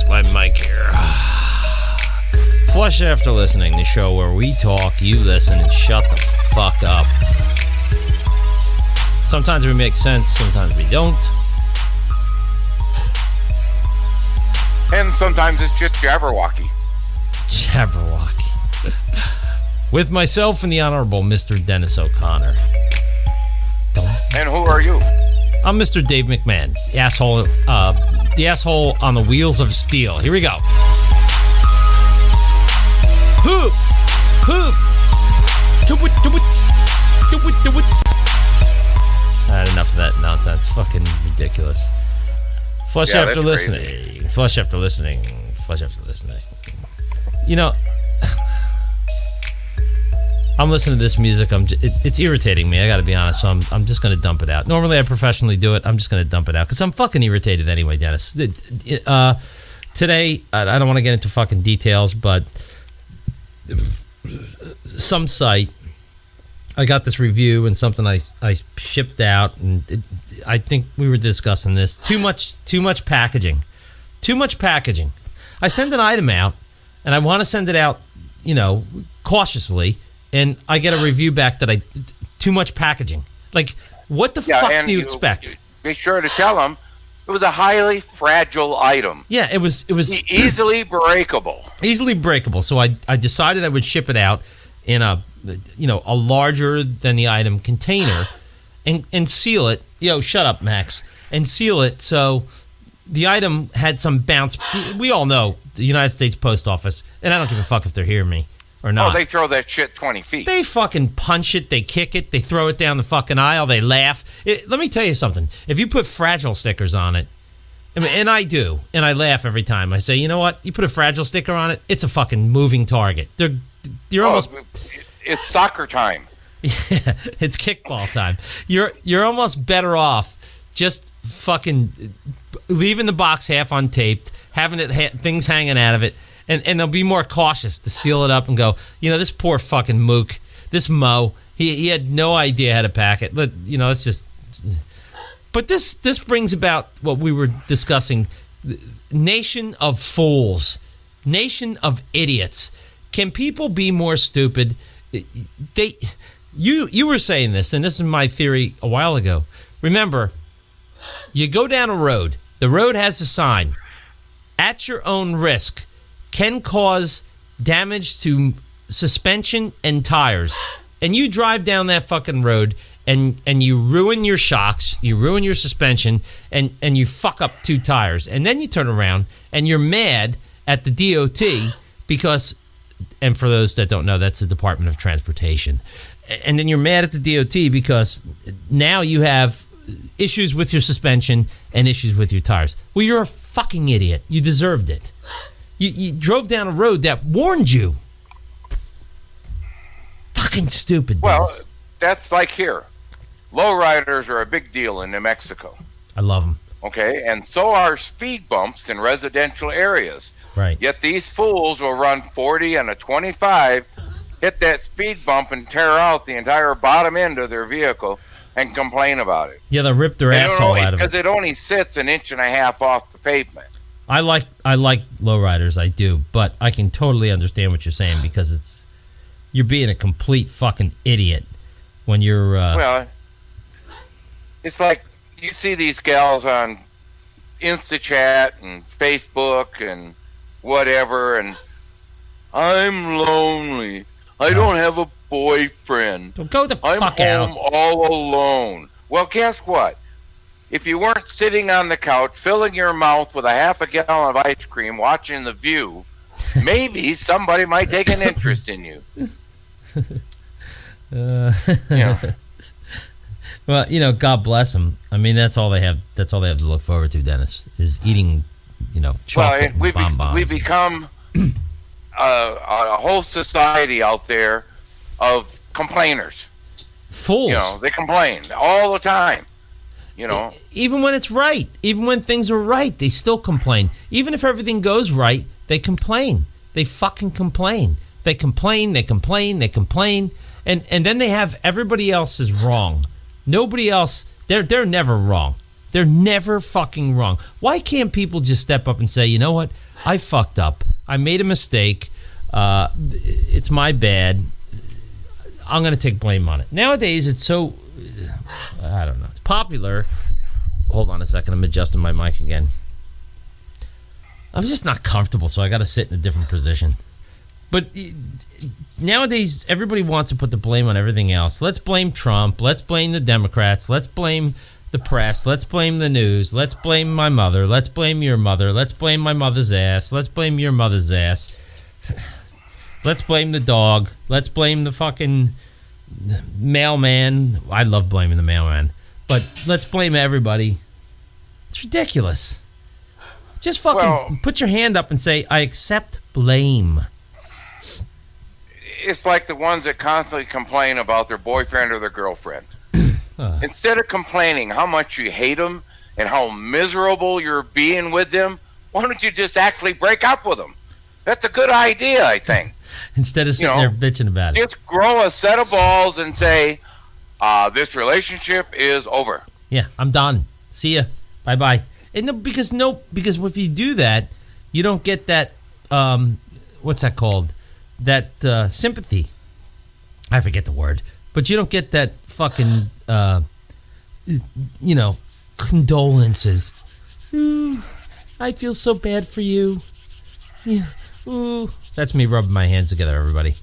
fix my mic here. Flush After Listening, the show where we talk, you listen, and shut the fuck up. Sometimes we make sense, sometimes we don't. And sometimes it's just Jabberwocky. Jabberwocky. With myself and the Honorable Mr. Dennis O'Connor. And who are you? I'm Mr. Dave McMahon, the asshole on the wheels of steel. Here we go. Hoop, hoop, do it, do it, do it, do it. I had enough of that nonsense. Fucking ridiculous. Flush after listening. Crazy. Flush after listening. Flush after listening. You know, I'm listening to this music. It's irritating me. I got to be honest. So I'm just going to dump it out. Normally, I professionally do it. I'm just going to dump it out because I'm fucking irritated anyway, Dennis. Today, I don't want to get into fucking details, but some site, I got this review and something I shipped out, and I think we were discussing this. Too much packaging. Too much packaging. I send an item out, and I want to send it out, cautiously. And I get a review back that too much packaging. Like, what the fuck do you expect? Be sure to tell them it was a highly fragile item. Yeah, it was easily breakable. Easily breakable. So I decided I would ship it out in a larger than the item container and seal it. Shut up, Max. And seal it so the item had some bounce. We all know the United States Post Office, and I don't give a fuck if they're hearing me or not. Oh, they throw that shit 20 feet. They fucking punch it, they kick it, they throw it down the fucking aisle, they laugh. Let me tell you something. If you put fragile stickers on it, and I do, and I laugh every time. I say, you know what? You put a fragile sticker on it, it's a fucking moving target. You're almost... It's soccer time. Yeah, it's kickball time. You're almost better off just fucking leaving the box half untaped, having things hanging out of it, and they'll be more cautious to seal it up and go, this poor fucking mook, this Mo, he had no idea how to pack it. But, it's just... But this brings about what we were discussing. Nation of fools. Nation of idiots. Can people be more stupid? You were saying this, and this is my theory a while ago. Remember, you go down a road. The road has a sign. At your own risk. Can cause damage to suspension and tires. And you drive down that fucking road and you ruin your shocks, you ruin your suspension, and you fuck up 2 tires. And then you turn around and you're mad at the DOT because, and for those that don't know, that's the Department of Transportation. And then you're mad at the DOT because now you have issues with your suspension and issues with your tires. Well, you're a fucking idiot. You deserved it. You drove down a road that warned you. Fucking stupid. Well, Dennis. That's like here. Lowriders are a big deal in New Mexico. I love them. Okay, and so are speed bumps in residential areas. Right. Yet these fools will run 40 and a 25, hit that speed bump and tear out the entire bottom end of their vehicle and complain about it. Yeah, they'll rip their asshole out of it. Because it only sits 1.5 inches off the pavement. I like lowriders, I do, but I can totally understand what you're saying because you're being a complete fucking idiot when you're... Well, it's like you see these gals on InstaChat and Facebook and whatever, and I'm lonely. I don't have a boyfriend. Don't go the fuck out. I'm home all alone. Well, guess what? If you weren't sitting on the couch, filling your mouth with a half a gallon of ice cream, watching The View, maybe somebody might take an interest in you. Yeah. Well, God bless them. I mean, that's all they have. That's all they have to look forward to, Dennis, is eating, chocolate and bonbons. We've become a whole society out there of complainers. Fools. They complain all the time. Even when it's right, even when things are right, they still complain. Even if everything goes right, they complain. They fucking complain. They complain. And then they have everybody else is wrong. Nobody else, they're never wrong. They're never fucking wrong. Why can't people just step up and say, you know what? I fucked up. I made a mistake. It's my bad. I'm going to take blame on it. Nowadays, it's so, I don't know. It's popular. Hold on a second. I'm adjusting my mic again. I'm just not comfortable, so I got to sit in a different position. But nowadays, everybody wants to put the blame on everything else. Let's blame Trump. Let's blame the Democrats. Let's blame the press. Let's blame the news. Let's blame my mother. Let's blame your mother. Let's blame my mother's ass. Let's blame your mother's ass. Let's blame the dog. Let's blame the fucking mailman. I love blaming the mailman. But let's blame everybody. It's ridiculous. Just fucking put your hand up and say, I accept blame. It's like the ones that constantly complain about their boyfriend or their girlfriend. Instead of complaining how much you hate them and how miserable you're being with them, why don't you just actually break up with them? That's a good idea, I think. Instead of sitting there bitching about it. Just grow a set of balls and say, this relationship is over. Yeah, I'm done. See ya. Bye-bye. And because if you do that, you don't get that, what's that called? That sympathy. I forget the word. But you don't get that fucking, condolences. Ooh, I feel so bad for you. Yeah. Ooh, that's me rubbing my hands together, everybody.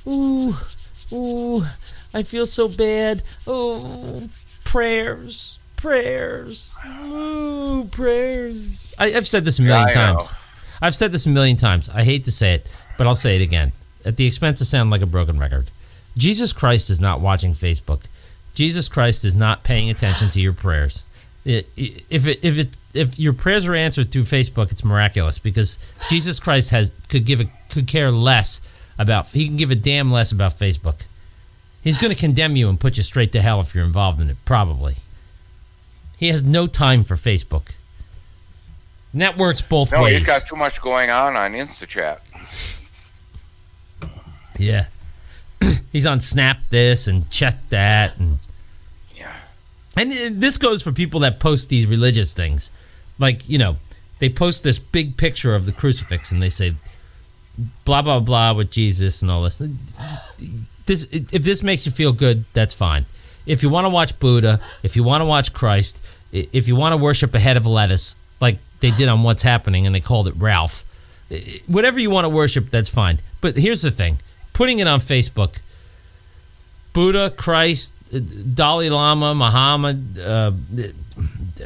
Ooh, I feel so bad. Oh, prayers. Ooh, prayers. I've said this a million times. I've said this a million times. I hate to say it, but I'll say it again. At the expense of sounding like a broken record. Jesus Christ is not watching Facebook. Jesus Christ is not paying attention to your prayers. If your prayers are answered through Facebook, it's miraculous because Jesus Christ could care less about. He can give a damn less about Facebook. He's going to condemn you and put you straight to hell if you're involved in it. Probably. He has no time for Facebook. And that works both ways. No, he's got too much going on InstaChat. Yeah. He's on Snap this and Chat that. And this goes for people that post these religious things. Like, they post this big picture of the crucifix and they say, blah, blah, blah with Jesus and all this. If this makes you feel good, that's fine. If you want to watch Buddha, if you want to watch Christ, if you want to worship a head of lettuce, like they did on What's Happening and they called it Ralph, whatever you want to worship, that's fine. But here's the thing. Putting it on Facebook, Buddha, Christ, Dalai Lama, Muhammad,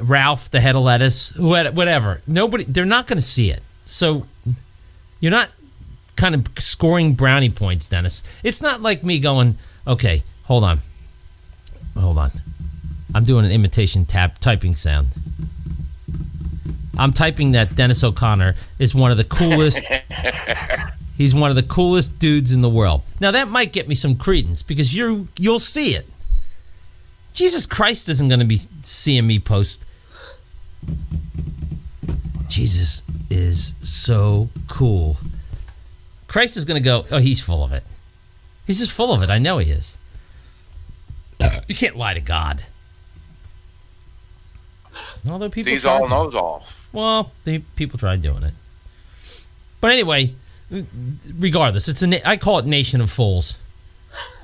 Ralph, the head of lettuce, whatever. They're not going to see it. So you're not kind of scoring brownie points, Dennis. It's not like me going, okay, hold on. I'm doing an imitation typing sound. I'm typing that Dennis O'Connor is one of the coolest. He's one of the coolest dudes in the world. Now that might get me some credence because you'll see it. Jesus Christ isn't going to be seeing me post. Jesus is so cool. Christ is going to go, oh, he's full of it. He's just full of it. I know he is. You can't lie to God. Although people sees all, knows all. Well, people tried doing it. But anyway, regardless, I call it Nation of Fools.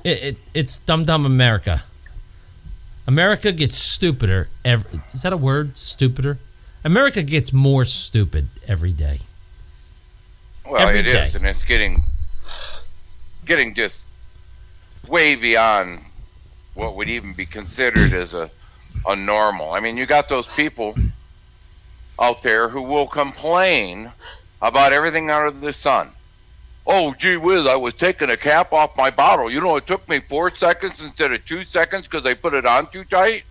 It's dumb America. America gets stupider is that a word? Stupider? America gets more stupid every day. Well, it is, and it's getting just way beyond what would even be considered as a normal. I mean, you got those people out there who will complain about everything under the sun. Oh, gee whiz, I was taking a cap off my bottle. It took me 4 seconds instead of 2 seconds because I put it on too tight.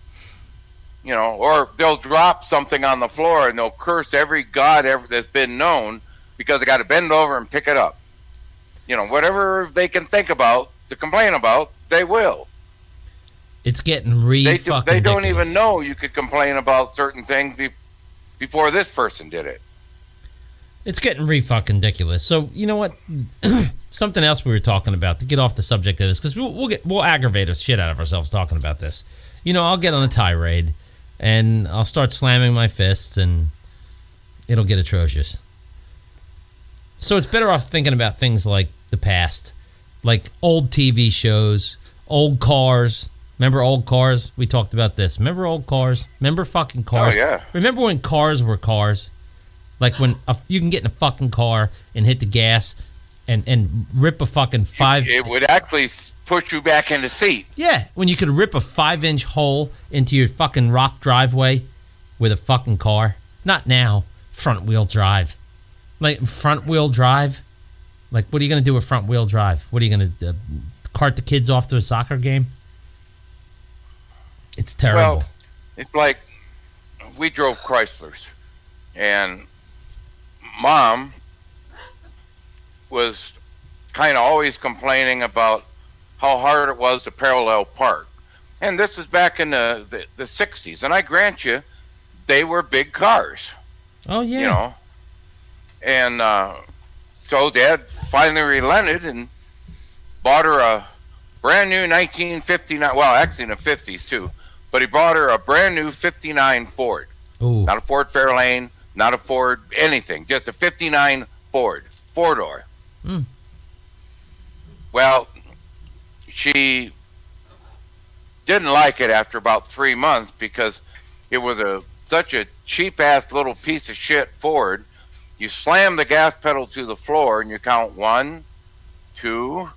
Or they'll drop something on the floor and they'll curse every god that's been known because they got to bend over and pick it up. Whatever they can think about to complain about, they will. It's getting fucking They don't ridiculous. even know you could complain about certain things before this person did it. It's getting fucking ridiculous. So, you know what? Something else we were talking about to get off the subject of this, because we'll aggravate the shit out of ourselves talking about this. I'll get on a tirade and I'll start slamming my fists and it'll get atrocious. So it's better off thinking about things like the past, like old TV shows, old cars. Remember old cars? We talked about this. Remember old cars? Remember fucking cars? Oh, yeah. Remember when cars were cars? Like when you can get in a fucking car and hit the gas and rip a fucking It would actually push you back in the seat. Yeah, when you could rip a 5-inch hole into your fucking rock driveway with a fucking car. Not now. Front wheel drive. Like front wheel drive? Like what are you going to do with front wheel drive? What are you going to cart the kids off to a soccer game? It's terrible. Well, it's like we drove Chryslers, and Mom was kind of always complaining about how hard it was to parallel park. And this is back in the 60s. And I grant you, they were big cars. Oh, yeah. You know? And so Dad finally relented and bought her a brand new 1959, well, actually in the 50s too, but he bought her a brand new 59 Ford. Ooh. Not a Ford Fairlane, not a Ford anything, just a 59 Ford, four-door. Mm. Well, she didn't like it after about 3 months because it was such a cheap-ass little piece of shit Ford. You slam the gas pedal to the floor and you count 1, 2,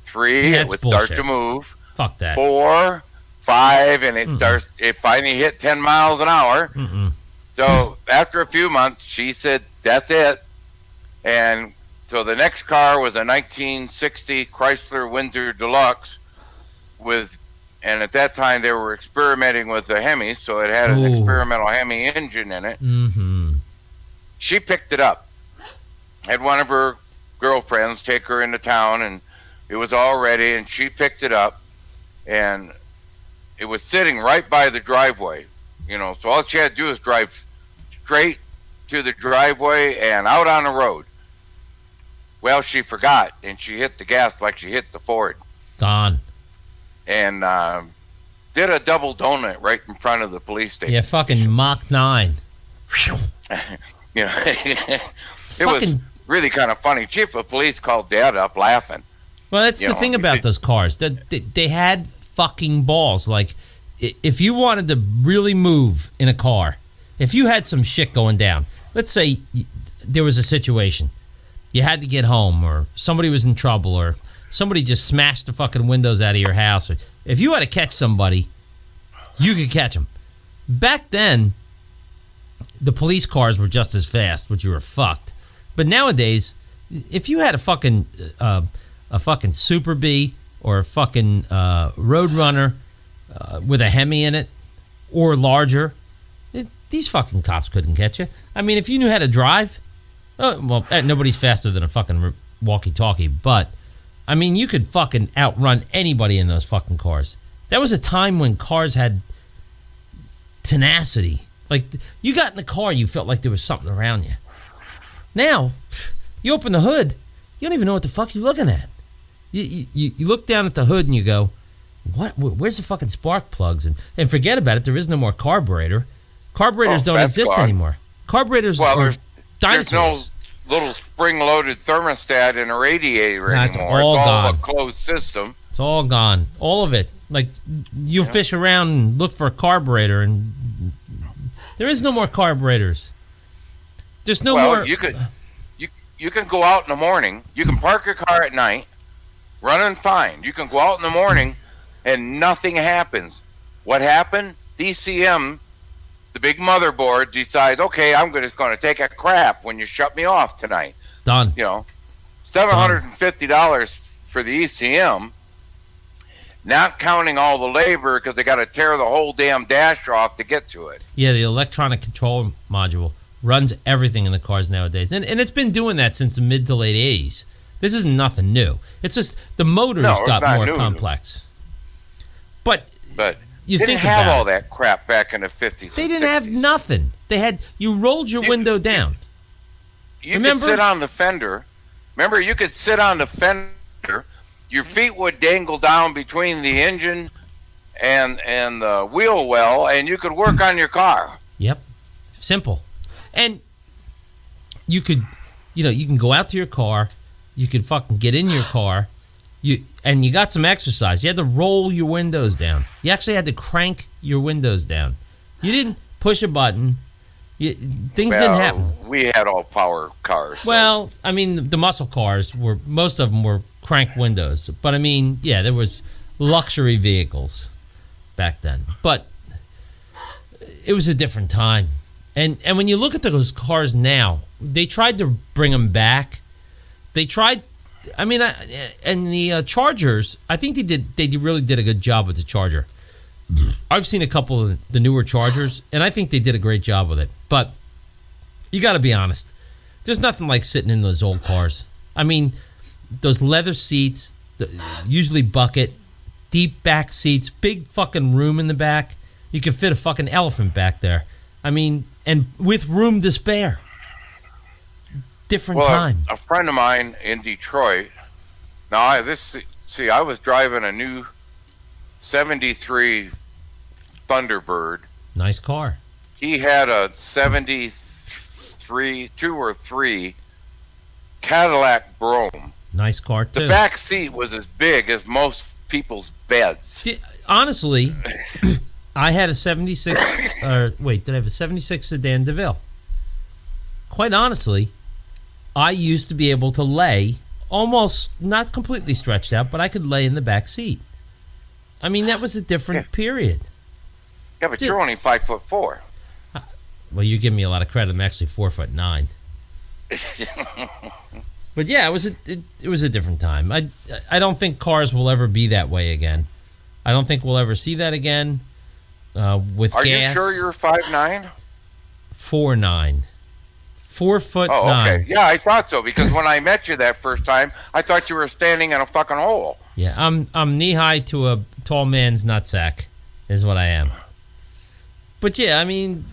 3. Yeah, it would bullshit. start to move. Fuck that. 4, 5, and it finally hit 10 miles an hour. Mm-mm. So after a few months, she said, that's it. And so the next car was a 1960 Chrysler Windsor Deluxe and at that time they were experimenting with the Hemi, so it had an experimental Hemi engine in it. Mm-hmm. She picked it up. Had one of her girlfriends take her into town, and it was all ready, and she picked it up, and it was sitting right by the driveway. You know, so all she had to do was drive straight to the driveway and out on the road. Well, she forgot, and she hit the gas like she hit the Ford. Gone. And did a double donut right in front of the police station. Yeah, fucking Mach 9. You know, it was really kind of funny. Chief of police called Dad up laughing. Well, that's the thing about those cars. They had fucking balls. Like, if you wanted to really move in a car, if you had some shit going down, let's say there was a situation, you had to get home, or somebody was in trouble, or somebody just smashed the fucking windows out of your house. Or if you had to catch somebody, you could catch them. Back then, the police cars were just as fast, which you were fucked. But nowadays, if you had a fucking Super Bee or a fucking Roadrunner with a Hemi in it or larger, these fucking cops couldn't catch you. I mean, if you knew how to drive, nobody's faster than a fucking walkie-talkie, but I mean, you could fucking outrun anybody in those fucking cars. That was a time when cars had tenacity. Like, you got in the car, you felt like there was something around you. Now, you open the hood, you don't even know what the fuck you're looking at. You look down at the hood and you go, what? Where's the fucking spark plugs? And forget about it, there is no more carburetor. Carburetors don't exist anymore. Carburetors are dinosaurs. There's no little spring-loaded thermostat in a radiator anymore. It's all gone. A closed system. It's all gone. All of it. Like, you fish around and look for a carburetor, and there is no more carburetors. There's no more. You can go out in the morning. You can park your car at night, running fine. You can go out in the morning, and nothing happens. What happened? DCM, the big motherboard, decides, okay, I'm just going to take a crap when you shut me off tonight. Done. You know, $750 for the ECM, not counting all the labor because they got to tear the whole damn dash off to get to it. Yeah, the electronic control module runs everything in the cars nowadays. And it's been doing that since the mid to late 80s. This isn't nothing new. It's just the motors got more complex. But you they think didn't have about all that crap back in the 50s. They didn't have nothing. They had, you rolled your window down. You could sit on the fender. Remember, you could sit on the fender. Your feet would dangle down between the engine and the wheel well, and you could work on your car. Yep. Simple. And you could you can go out to your car, you can fucking get in your car, you got some exercise. You had to roll your windows down. You actually had to crank your windows down. You didn't push a button. Things didn't happen. We had all power cars. So. Well, I mean, the muscle cars most of them were crank windows. But I mean, yeah, there was luxury vehicles back then. But it was a different time. And when you look at those cars now, they tried to bring them back. They tried. I mean, and the Chargers, I think they really did a good job with the Charger. I've seen a couple of the newer Chargers, and I think they did a great job with it. But you got to be honest. There's nothing like sitting in those old cars. I mean, those leather seats, usually bucket, deep back seats, big fucking room in the back. You can fit a fucking elephant back there. I mean, and with room to spare. Different time. A friend of mine in Detroit. Now, I was driving a new '73 Thunderbird. Nice car. He had a '73 2 or 3 Cadillac Brougham. Nice car too. The back seat was as big as most people's beds. Honestly, I had a 76. Did I have a 76 sedan DeVille? Quite honestly, I used to be able to lay almost not completely stretched out, but I could lay in the back seat. I mean, that was a different period. Yeah, but you're only 5'4". Well, you give me a lot of credit. I'm actually 4'9". But yeah, it was a different time. I don't think cars will ever be that way again. I don't think we'll ever see that again. With Are gas. you sure you're 5'9"? 4'9". 4'9". Oh, okay. Yeah, I thought so because when I met you that first time, I thought you were standing in a fucking hole. Yeah, I'm knee high to a tall man's nutsack, is what I am. But yeah, I mean,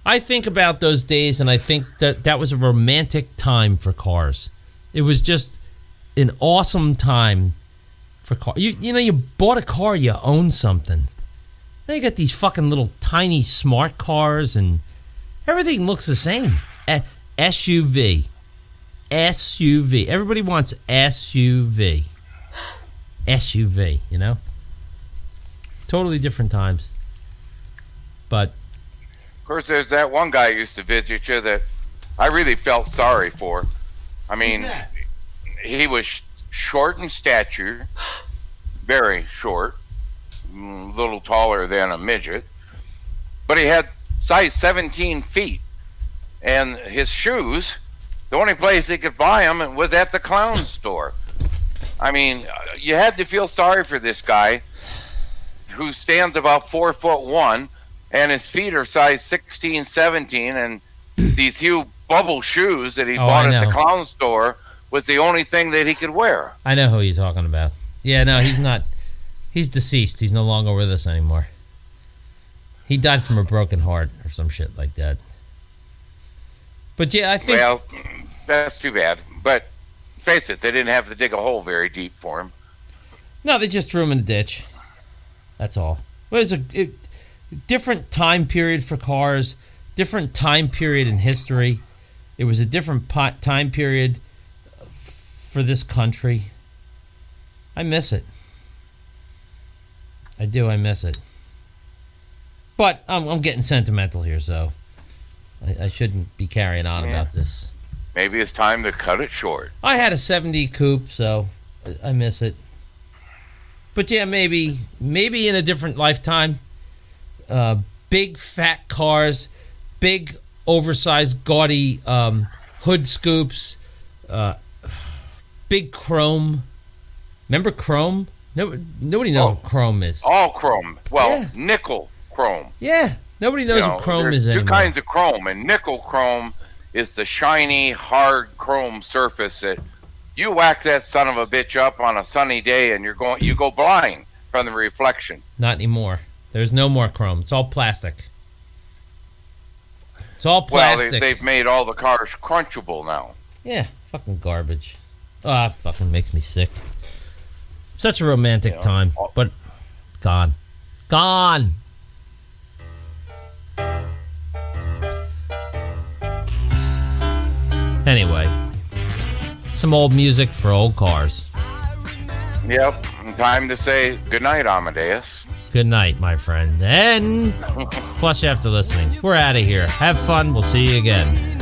I think about those days, and I think that was a romantic time for cars. It was just an awesome time for cars. You bought a car, you own something. Now you got these fucking little tiny smart cars, and everything looks the same. SUV. Everybody wants SUV. SUV, Totally different times. But of course, there's that one guy who used to visit you that I really felt sorry for. I mean, he was short in stature, very short, a little taller than a midget, but he had size 17 feet. And his shoes, the only place he could buy them was at the clown store. I mean, you had to feel sorry for this guy who stands about 4'1", and his feet are size 16, 17, and these few bubble shoes that he bought at the clown store was the only thing that he could wear. I know who you're talking about. Yeah, no, he's not. He's deceased. He's no longer with us anymore. He died from a broken heart or some shit like that. But yeah, I think... Well, that's too bad. But face it, they didn't have to dig a hole very deep for him. No, they just threw him in the ditch. That's all. It was a different time period for cars, different time period in history. It was a different time period for this country. I miss it. I do. I miss it. But I'm getting sentimental here, so I shouldn't be carrying on about this. Maybe it's time to cut it short. I had a 70 coupe, so I miss it. But yeah, maybe in a different lifetime. Big fat cars, big oversized gaudy hood scoops, big chrome. Remember chrome? Nobody knows what chrome is. All chrome. Well, nickel chrome. Yeah, nobody knows what chrome is anymore. Two kinds of chrome, and nickel chrome is the shiny, hard chrome surface that you wax that son of a bitch up on a sunny day, and you go blind from the reflection. Not anymore. There's no more chrome. It's all plastic. It's all plastic. Well, they've made all the cars crunchable now. Yeah, fucking garbage. Ah, fucking makes me sick. Such a romantic time, but gone. Gone. Anyway, some old music for old cars. Yep. Time to say goodnight, Amadeus. Good night, my friend. And flush after listening. We're out of here. Have fun. We'll see you again.